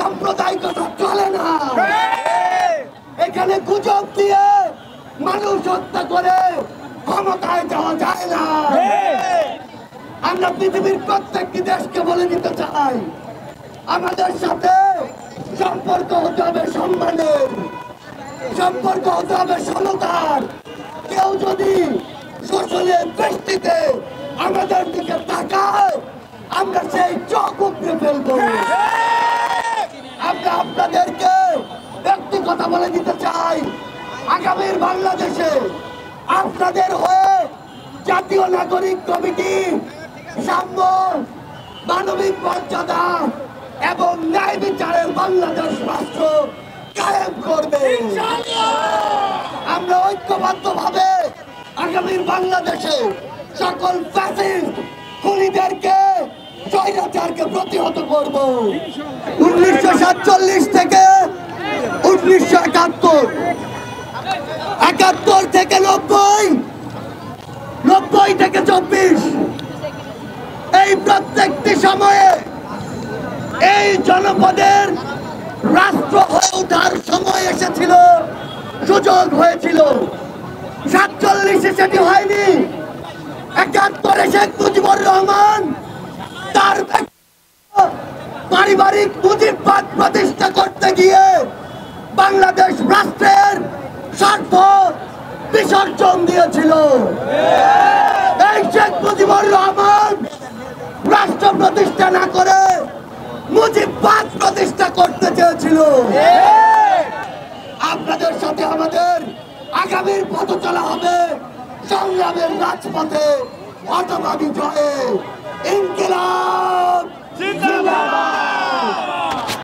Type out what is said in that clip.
সাম্প্রদায়িকতা চলে না। এখানে গুজব দিয়ে মানুষ হত্যা করে ক্ষমতায় যাওয়া যায় না। আমরা পৃথিবীর প্রত্যেকটি দেশকে বলে দিতে চাই, আমাদের সাথে সম্পর্ক হতে হবে সম্মানের, সম্পর্ক হতে হবে সমতার। কেউ যদি শোষণের দৃষ্টিতে আমাদের দিকে তাকায়, আমরা সেই চোখ উপড়ে ফেলবো। আমরা আপনাদেরকে একটি কথা বলে দিতে চাই, আগামীর বাংলাদেশে আপনাদের হয়ে জাতীয় নাগরিক কমিটি সাম্য, মানবিক মর্যাদা এবং ন্যায় বিচারের বাংলাদেশ রাষ্ট্র কায়েম করবে। আমরা ঐক্যবদ্ধভাবে আগামীর বাংলাদেশে সকল ফ্যাসিস্ট খুনিদেরকে, স্বৈরাচারকে প্রতিহত করব। 1947 থেকে 1971, 71 থেকে 90, 90 থেকে 24, এই প্রত্যেকটি সময়ে এই জনপদের রাষ্ট্র হয়ে ওঠার সময় এসেছিল, সুযোগ হয়েছিল। 47-এ সেটি হয়নি। 71-এ শেখ মুজিবুর রহমান তার পারিবারিক মুজিববাদ প্রতিষ্ঠা করতে গিয়ে বাংলাদেশ রাষ্ট্রের স্বার্থ বিসর্জন দিয়েছিল। এই শেখ মুজিবুর রহমান রাষ্ট্র প্রতিষ্ঠা না করে মুজিববাদ প্রতিষ্ঠা করতে চেয়েছিল। আপনাদের সাথে আমাদের আগামীর পথ চলা হবে সংগ্রামের রাজপথে, অথবা বিজয়ে। ইনকিলাব।